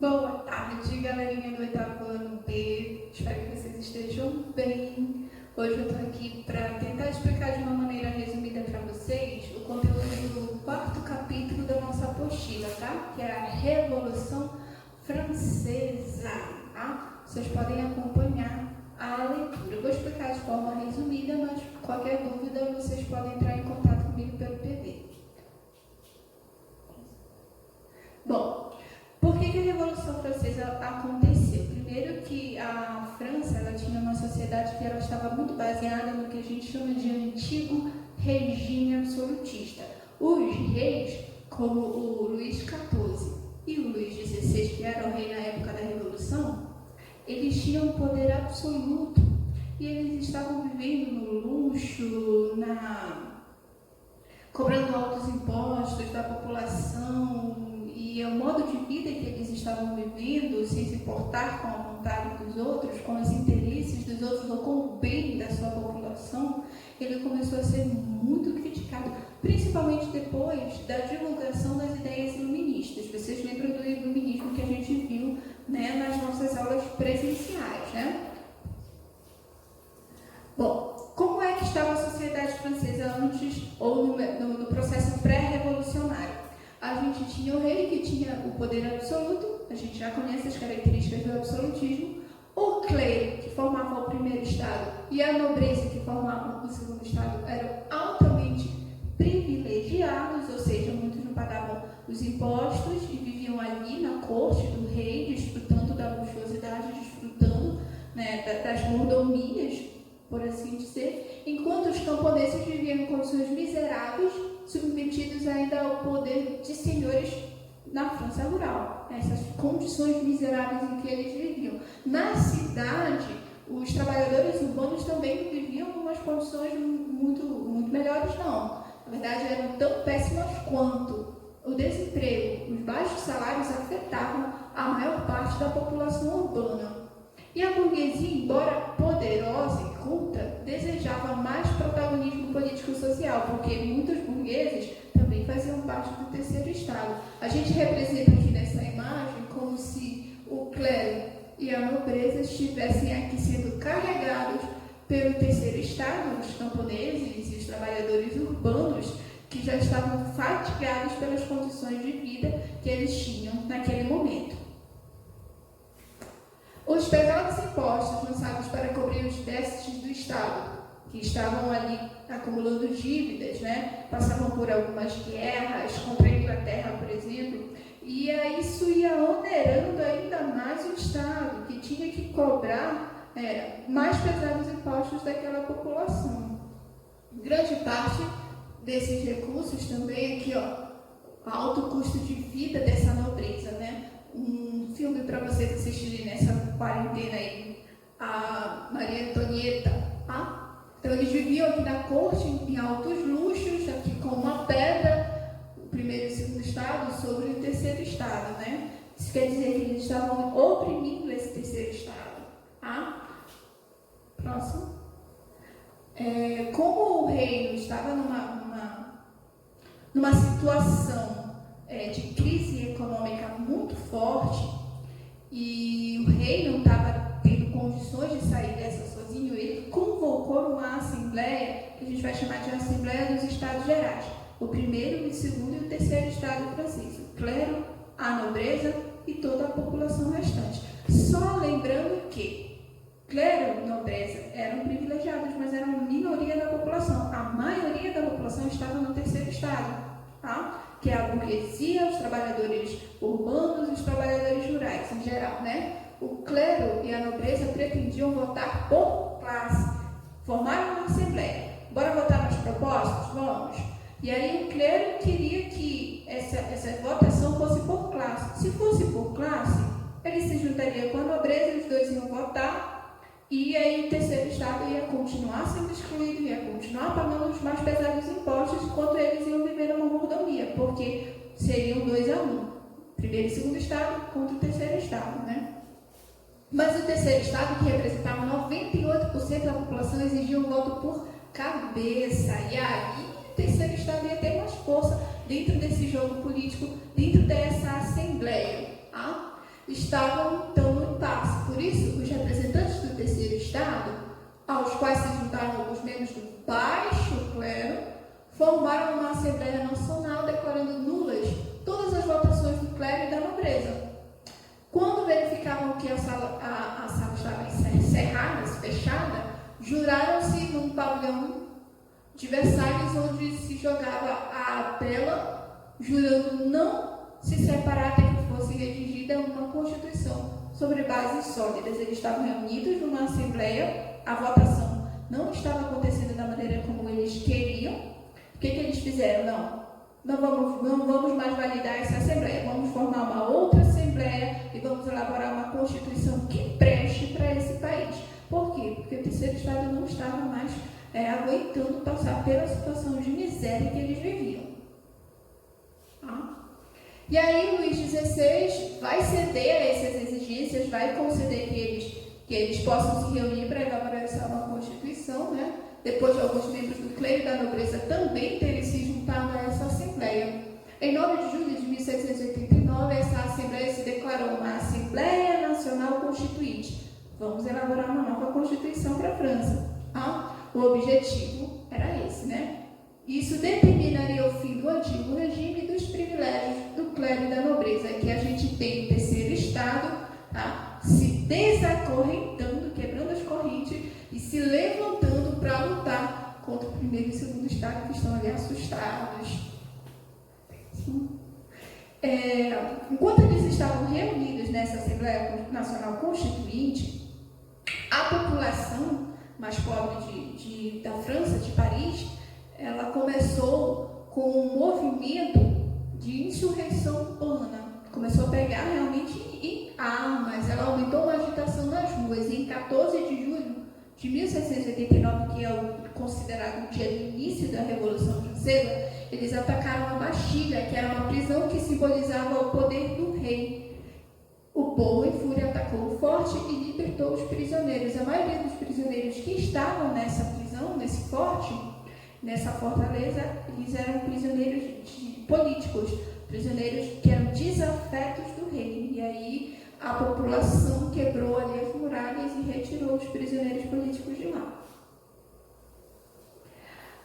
Boa tarde, galerinha do oitavo ano B. Espero que vocês estejam bem. Hoje eu estou aqui para tentar explicar de uma maneira resumida para vocês o conteúdo do quarto capítulo da nossa apostila, tá? Que é a Revolução Francesa, tá? Vocês podem acompanhar a leitura. Eu vou explicar de forma resumida, mas qualquer dúvida vocês podem entrar em contato comigo pelo PV. Bom, por que a Revolução Francesa aconteceu? Primeiro que a França ela tinha uma sociedade que ela estava muito baseada no que a gente chama de antigo regime absolutista. Os reis, como o Luís XIV e o Luís XVI, que era o rei na época da Revolução, eles tinham poder absoluto e eles estavam vivendo no luxo, cobrando altos impostos da população, e o modo de vida que eles estavam vivendo, sem se importar com a vontade dos outros, com os interesses dos outros ou com o bem da sua população, ele começou a ser muito criticado, principalmente depois da divulgação das ideias iluministas. Vocês lembram do iluminismo que a gente viu, né, nas nossas aulas presenciais, né? Bom, como é que estava a sociedade francesa antes ou no processo pré-revolucionário? A gente tinha o rei, que tinha o poder absoluto, a gente já conhece as características do absolutismo, o clero, que formava o primeiro estado, e a nobreza, que formava o segundo estado, eram altamente privilegiados, ou seja, muitos não pagavam os impostos e viviam ali na corte do rei, desfrutando da luxuosidade, desfrutando, né, das mordomias, por assim dizer, enquanto os camponeses viviam em condições miseráveis, submetidos ainda ao poder de senhores na França rural, essas condições miseráveis em que eles viviam. Na cidade, os trabalhadores urbanos também não viviam em umas condições muito melhores, não. Na verdade, eram tão péssimas quanto. O desemprego, os baixos salários afetavam a maior parte da população urbana. E a burguesia, embora poderosa e culta, desejava mais protagonismo político-social, porque muitos burgueses também faziam parte do terceiro estado. A gente representa aqui nessa imagem como se o clero e a nobreza estivessem aqui sendo carregados pelo terceiro estado, os camponeses e os trabalhadores urbanos, que já estavam fatigados pelas condições de vida que eles tinham naquele momento. Os pesados impostos lançados para cobrir os déficits do Estado, que estavam ali acumulando dívidas, né? Passavam por algumas guerras contra a Inglaterra, por exemplo, e isso ia onerando ainda mais o Estado, que tinha que cobrar mais pesados impostos daquela população. Grande parte desses recursos também aqui, alto custo de vida dessa nobreza, né? Um filme para vocês assistirem nessa quarentena aí, a Maria Antonieta, tá? Então eles viviam aqui na corte em altos luxos, aqui com uma pedra, o primeiro e o segundo estado sobre o terceiro estado, né? Isso quer dizer que eles estavam oprimindo esse terceiro estado, tá? Próximo. Como o reino estava numa situação de crise econômica muito forte e o rei não estava tendo condições de sair dessa sozinho, ele convocou uma assembleia, que a gente vai chamar de Assembleia dos Estados Gerais, o primeiro, o segundo e o terceiro estado francês, o clero, a nobreza e toda a população restante. Só lembrando que clero e nobreza eram privilegiados, mas eram a minoria da população. A maioria da população estava no terceiro estado, tá? Que é a burguesia, os trabalhadores urbanos e os trabalhadores rurais, em geral, né? O clero e a nobreza pretendiam votar por classe, formaram uma assembleia. Bora votar nas propostas? Vamos! E aí o clero queria que essa votação fosse por classe. Se fosse por classe, ele se juntaria com a nobreza, os dois iam votar, e aí o terceiro estado ia continuar sendo excluído, ia continuar pagando os mais pesados impostos, enquanto eles iam viver uma mordomia, porque seriam 2-1. Primeiro e segundo estado contra o terceiro estado, né? Mas o terceiro estado, que representava 98% da população, exigia um voto por cabeça. E aí o terceiro estado ia ter mais força dentro desse jogo político, dentro dessa assembleia. Tá? estavam então no impasse. Por isso, os representantes do terceiro estado, aos quais se juntaram alguns membros do baixo clero, formaram uma Assembleia Nacional declarando nulas todas as votações do clero e da nobreza. Quando verificavam que a sala estava encerrada, fechada, juraram-se num pavilhão de Versalhes, onde se jogava a bela, jurando não se separar até que fosse redigida uma Constituição sobre bases sólidas. Eles estavam reunidos numa Assembleia, a votação não estava acontecendo da maneira como eles queriam. O que eles fizeram? Não vamos mais validar essa Assembleia, vamos formar uma outra Assembleia e vamos elaborar uma Constituição que preste para esse país. Por quê? Porque o terceiro estado não estava mais aguentando passar pela situação de miséria que eles viviam. E aí Luís XVI vai ceder a essas exigências, vai conceder que eles possam se reunir para elaborar uma Constituição, né? Depois de alguns membros do clero e da nobreza também terem se juntado a essa Assembleia. Em 9 de julho de 1789, essa Assembleia se declarou uma Assembleia Nacional Constituinte. Vamos elaborar uma nova Constituição para a França. O objetivo era esse, né? Isso determinaria o fim do antigo regime e dos privilégios do clero e da nobreza, que a gente tem o terceiro estado, se desacorrentando, quebrando as correntes e se levantando para lutar contra o primeiro e segundo estado, que estão ali assustados. Enquanto eles estavam reunidos nessa Assembleia Nacional Constituinte, a população mais pobre da França, de Paris, ela começou com um movimento de insurreição urbana. Começou a pegar realmente em armas, ela aumentou uma agitação nas ruas. E em 14 de julho de 1789, que é considerado o dia do início da Revolução Francesa, eles atacaram a Bastilha, que era uma prisão que simbolizava o poder do rei. O povo, em fúria, atacou o forte e libertou os prisioneiros. A maioria dos prisioneiros que estavam nessa prisão, nesse forte, nessa fortaleza, eles eram prisioneiros políticos, prisioneiros que eram desafetos do rei. E aí a população quebrou ali as muralhas e retirou os prisioneiros políticos de lá.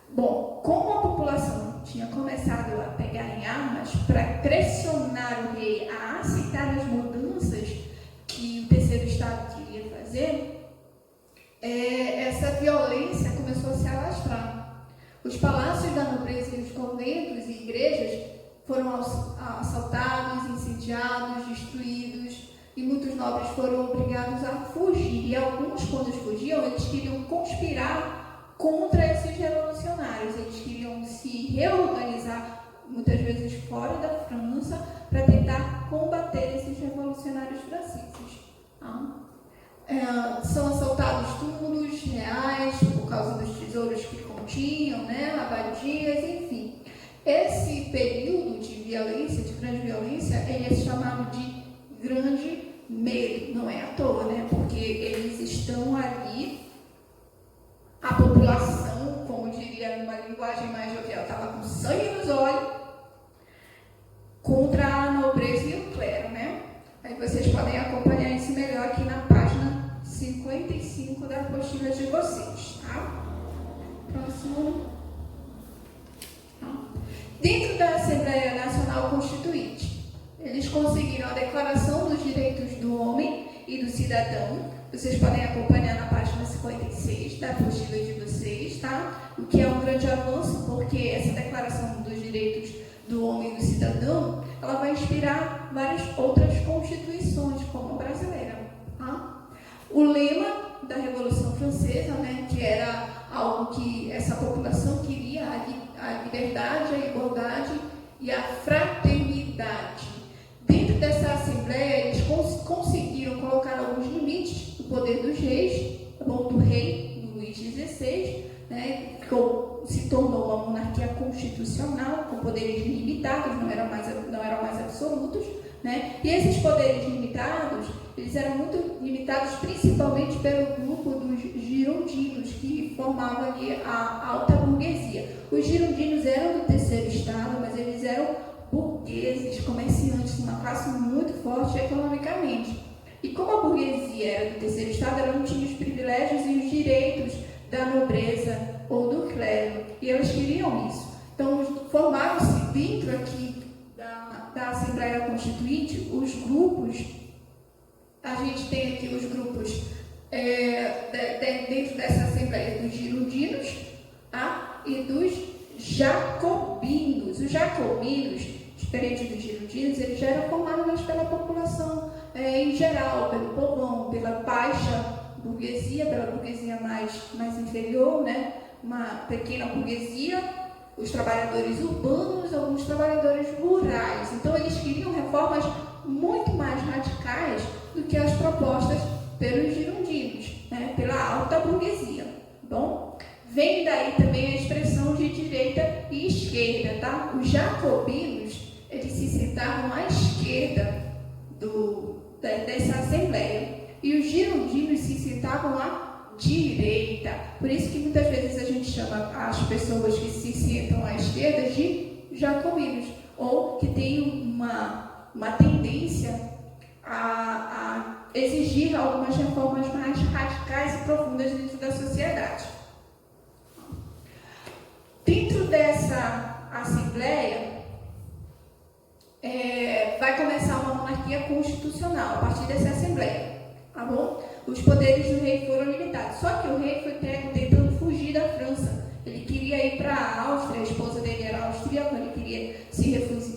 Bom, como a população tinha começado a pegar em armas para pressionar o rei a aceitar as mudanças que o terceiro estado queria fazer, essa violência começou a se alastrar. Os palácios da nobreza e os conventos e igrejas foram assaltados, incendiados, destruídos, e muitos nobres foram obrigados a fugir. E alguns, quando fugiam, eles queriam conspirar contra esses revolucionários. Eles queriam se reorganizar, muitas vezes fora da França, para tentar combater esses revolucionários franceses. São assaltados túmulos reais por causa dos tesouros que continham, né, abadias, enfim. Esse período de violência, de grande violência, ele é chamado de Grande Medo. Não é à toa, né? Porque eles estão ali, a população, como diria numa linguagem mais jovial, estava com sangue nos olhos contra a nobreza e o clero, né? Aí vocês podem acompanhar isso melhor aqui na página 55 da apostila de vocês, tá? Próximo. Dentro da Assembleia Nacional Constituinte, eles conseguiram a Declaração dos Direitos do Homem e do Cidadão. Vocês podem acompanhar na página 56 da apostila de vocês, tá? O que é um grande avanço, porque essa Declaração dos Direitos do Homem e do Cidadão, ela vai inspirar várias outras constituições, como a brasileira. Tá? O lema da Revolução Francesa, né, que era algo que essa população queria, a liberdade, a igualdade e a fraternidade. Dentro dessa Assembleia, eles conseguiram colocar alguns limites do poder dos reis, do rei Luís XVI, né, se tornou uma monarquia constitucional, com poderes limitados, não eram mais absolutos, né? E esses poderes limitados, eles eram muito limitados principalmente pelo grupo dos girondinos, que formavam ali a alta burguesia. Os girondinos eram do terceiro estado, mas eles eram burgueses, comerciantes, uma classe muito forte economicamente. que era do terceiro estado, ela não tinha os privilégios e os direitos da nobreza ou do clero, e elas queriam isso. Então, formaram-se dentro aqui da Assembleia Constituinte os grupos. A gente tem aqui os grupos dentro dessa Assembleia dos girondinos e dos jacobinos. Os jacobinos, diferente dos girondinos, eles já eram formados pela população em geral, pelo povão, pela baixa burguesia, pela burguesia mais inferior, né? Uma pequena burguesia, os trabalhadores urbanos, alguns trabalhadores rurais. Então, eles queriam reformas muito mais radicais do que as propostas pelos girondinos, né? Pela alta burguesia. Bom, vem daí também a expressão de direita e esquerda, tá? Os jacobinos, eles se sentavam à esquerda dessa Assembleia, e os girondinos se sentavam à direita. Por isso que muitas vezes a gente chama as pessoas que se sentam à esquerda de jacobinos, ou que têm uma tendência a exigir algumas reformas mais radicais e profundas dentro da sociedade. Dentro dessa Assembleia, vai começar uma monarquia constitucional a partir dessa Assembleia, tá bom? Os poderes do rei foram limitados, só que o rei foi pego tentando fugir da França. Ele queria ir para a Áustria, a esposa dele era austríaca, ele queria se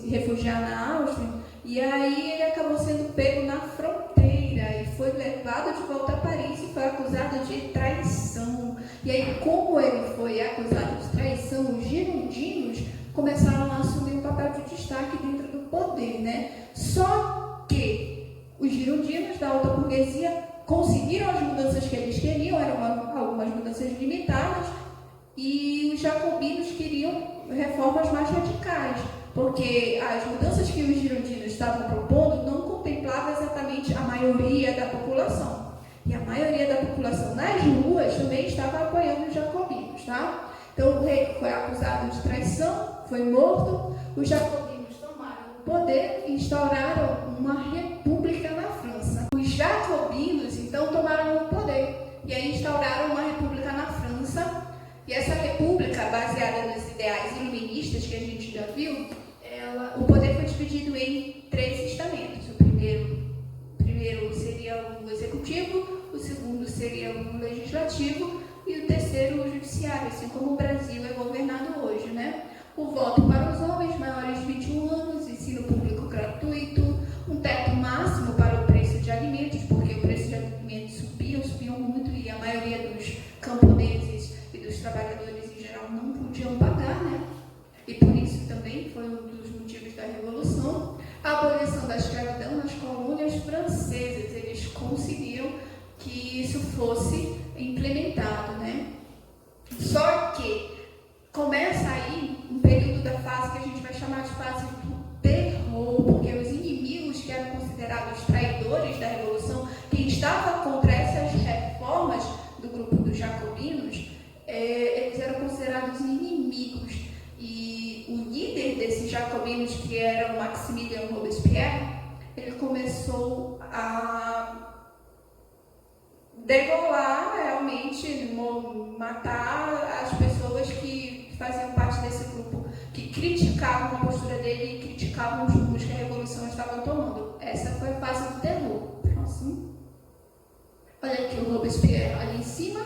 refugiar na Áustria, e aí ele acabou sendo pego na fronteira e foi levado de volta a Paris e foi acusado de traição. E aí, como ele foi acusado de traição, os girondinos começaram a assumir um papel de destaque dentro do poder, né? Só que os girondinos da alta burguesia conseguiram as mudanças que eles queriam, eram algumas mudanças limitadas, e os jacobinos queriam reformas mais radicais, porque as mudanças que os girondinos estavam propondo não contemplavam exatamente a maioria da população. E a maioria da população nas ruas também estava apoiando os jacobinos, tá? Então o rei foi acusado de traição, foi morto, os jacobinos tomaram o poder e instauraram uma república na França. Os jacobinos, então, tomaram o poder e aí instauraram uma república na França, e essa república, baseada nos ideais iluministas que a gente já viu, o poder foi dividido em 3 estamentos. O primeiro seria o executivo, o segundo seria o legislativo e o terceiro o judiciário, assim como o Brasil é governado hoje, né? O voto para os homens maiores de 21 anos, ensino público gratuito, um teto máximo para o preço de alimentos, porque o preço de alimentos subiam muito, e a maioria dos camponeses e dos trabalhadores em geral não podiam pagar, né? E por isso também foi um dos motivos da Revolução. A abolição da escravidão nas colônias francesas, eles conseguiram que isso fosse implementado, né? Só que começa aí um período da fase que a gente vai chamar de fase do terror, porque os inimigos que eram considerados traidores da Revolução, quem estava contra essas reformas do grupo dos jacobinos, eles eram considerados inimigos. E o líder desses jacobinos, que era o Maximilien Robespierre, ele começou a degolar realmente, matar as pessoas que faziam parte desse grupo, que criticavam a postura dele e criticavam os rumos que a Revolução estava tomando. Essa foi a fase do terror. Próximo. Olha aqui o Robespierre ali em cima,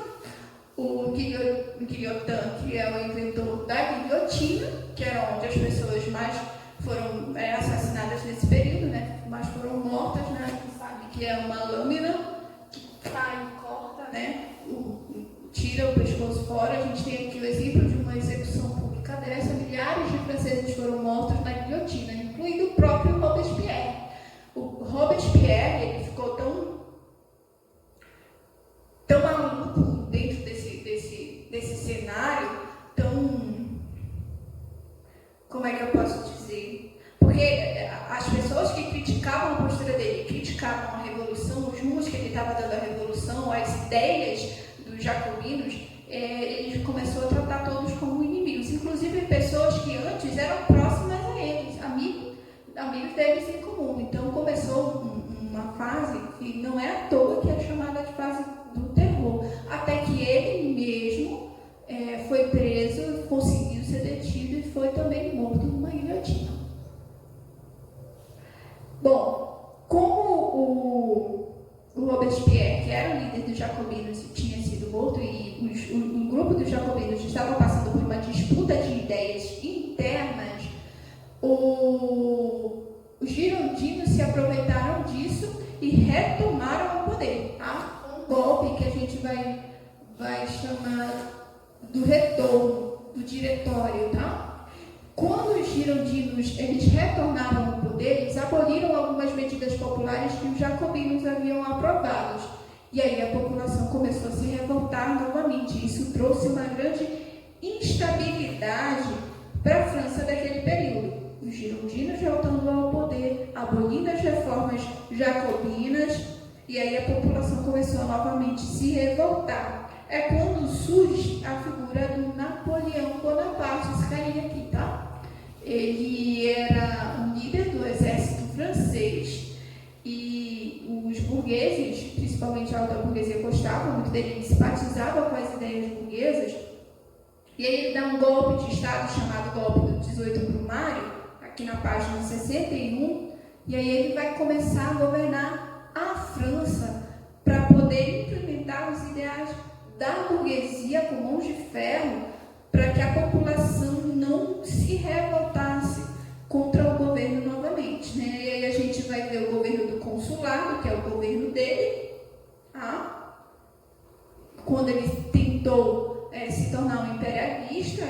o Guillotin, que é o inventor da guilhotina, que era onde as pessoas mais foram assassinadas nesse período, né? Mais foram mortas, né? Você sabe que é uma lâmina que sai e corta, né? Tira o pescoço fora. A gente tem aqui o exemplo de uma execução pública dessa. Milhares de franceses foram mortos na guilhotina, incluindo o próprio Robespierre. O Robespierre, ele ficou tão maluco dentro desse cenário, como é que eu posso dizer? Porque as pessoas que criticavam a postura dele, criticavam a Revolução, os rumos que ele estava dando à Revolução, as ideias dos jacobinos, ele começou a tratar todos como inimigos, inclusive pessoas que antes eram próximas a eles, amigos deles em comum. Então começou uma fase que não é à toa que é chamada Robespierre, que era o líder dos jacobinos, tinha sido morto, e um grupo dos jacobinos estava passando por uma disputa de ideias internas, os girondinos se aproveitaram disso e retomaram o poder. Tá? Um golpe que a gente vai chamar do retorno do diretório, tá? Quando os girondinos eles retornaram ao poder, eles aboliram algumas medidas populares que os jacobinos haviam aprovado. E aí a população começou a se revoltar novamente. Isso trouxe uma grande instabilidade para a França daquele período. Os girondinos voltando ao poder, abolindo as reformas jacobinas, e aí a população começou a novamente se revoltar. É quando surge a figura do Napoleão Bonaparte, esse carinha aqui, tá? Ele era um líder do exército francês e os burgueses, principalmente a alta burguesia, gostavam muito dele, ele simpatizava com as ideias burguesas, e aí ele dá um golpe de Estado chamado golpe do 18 Brumário, aqui na página 61, e aí ele vai começar a governar a França para poder implementar os ideais da burguesia com mãos de ferro, para que a população não se revoltasse contra o governo novamente, né? E aí a gente vai ver o governo do consulado, que é o governo dele, tá? Quando ele tentou se tornar um imperialista,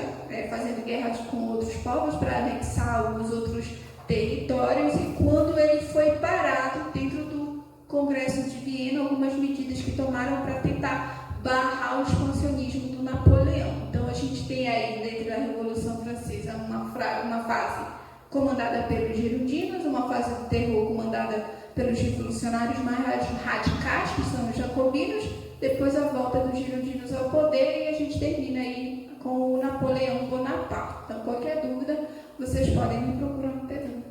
fazendo guerras com outros povos para anexar alguns outros territórios, e quando ele foi parado dentro do Congresso de Viena, algumas medidas que tomaram para tentar barrar o expansionismo do Napoleão. Então a gente tem aí, dentro da Revolução Francesa, uma fase comandada pelos girondinos, uma fase do terror comandada pelos revolucionários mais radicais, que são os jacobinos, depois a volta dos girondinos ao poder, e a gente termina aí com o Napoleão Bonaparte. Então, qualquer dúvida, vocês podem me procurar no TV.